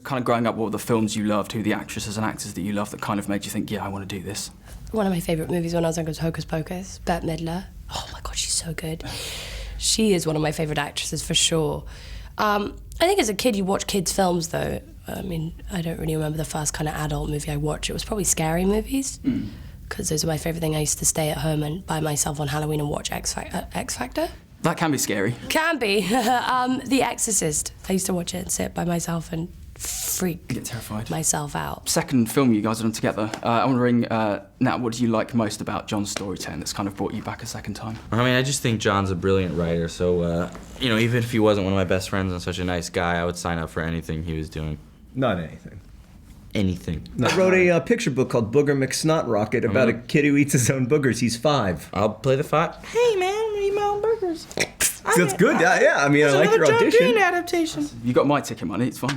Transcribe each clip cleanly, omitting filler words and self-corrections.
Kind of growing up, what were the films you loved, who the actresses and actors that you loved that kind of made you think, yeah, I want to do this? One of my favourite movies when I was younger was Hocus Pocus, Bette Midler. Oh my God, she's so good. She is one of my favourite actresses for sure. I think as a kid, you watch kids' films though. I mean, I don't really remember the first kind of adult movie I watched. It was probably scary movies, because those are my favourite thing. I used to stay at home and by myself on Halloween and watch X Factor. That can be scary. Can be. The Exorcist. I used to watch it and sit by myself and Get terrified. myself out. Second film you guys have done together. I'm wondering, Nat, what do you like most about Jon's storytelling that's kind of brought you back a second time? I mean, I just think Jon's a brilliant writer, so, you know, even if he wasn't one of my best friends and such a nice guy, I would sign up for anything he was doing. Not anything. Anything. I wrote a picture book called Booger McSnotrocket about a kid who eats his own boogers. He's 5. I'll play the 5. Hey, man, I'm gonna eat my own burgers. That's good. Yeah, I mean, I like your audition. John Green adaptation. You got my ticket money, it's fine.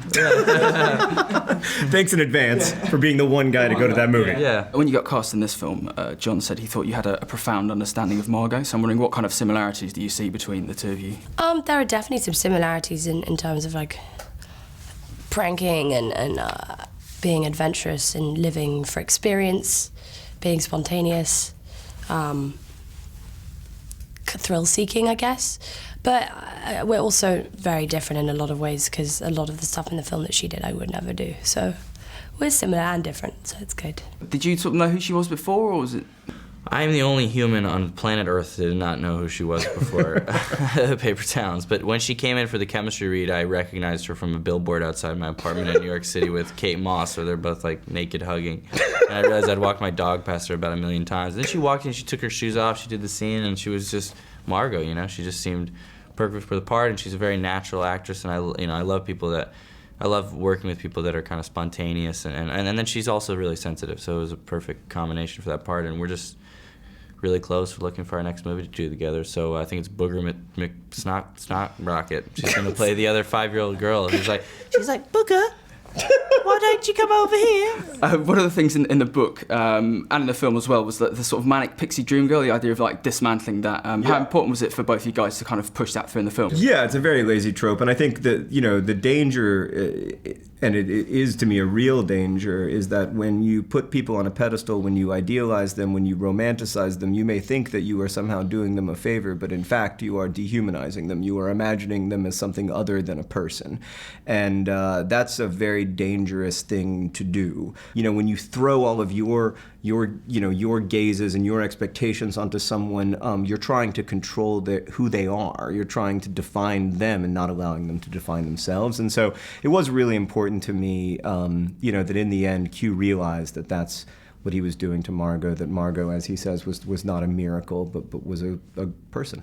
Thanks in advance for being the one guy to go to that movie. Yeah. When you got cast in this film, Jon said he thought you had a profound understanding of Margot, so I'm wondering what kind of similarities do you see between the two of you? There are definitely some similarities in terms of like pranking and being adventurous and living for experience, being spontaneous, thrill-seeking, I guess. But we're also very different in a lot of ways, because a lot of the stuff in the film that she did I would never do. So we're similar and different, so it's good. Did you sort of know who she was before, or was it... I am the only human on planet Earth that did not know who she was before Paper Towns. But when she came in for the chemistry read, I recognized her from a billboard outside my apartment in New York City with Kate Moss, where they're both like naked hugging. And I realized I'd walked my dog past her about 1 million times. And then she walked in, she took her shoes off, she did the scene, and she was just Margot, you know? She just seemed perfect for the part, and she's a very natural actress, and I love working with people that are kind of spontaneous, and then she's also really sensitive, so it was a perfect combination for that part, and we're just really close. We're looking for our next movie to do together, so I think it's Booger McSnotrocket. She's gonna play the other 5-year-old girl. She's like, Booger, why don't you come over here? One of the things in the book, and in the film as well, was the sort of Manic Pixie dream girl, the idea of like dismantling that. How important was it for both you guys to kind of push that through in the film? Yeah, it's a very lazy trope, and I think that, you know, the danger, and it is to me a real danger, is that when you put people on a pedestal, when you idealize them, when you romanticize them, you may think that you are somehow doing them a favor, but in fact you are dehumanizing them. You are imagining them as something other than a person, and that's a very dangerous thing to do. You know, when you throw all of your gazes and your expectations onto someone, you're trying to control who they are. You're trying to define them and not allowing them to define themselves. And so it was really important to me, that in the end, Q realized that that's what he was doing to Margot, that Margot, as he says, was not a miracle, but was a person.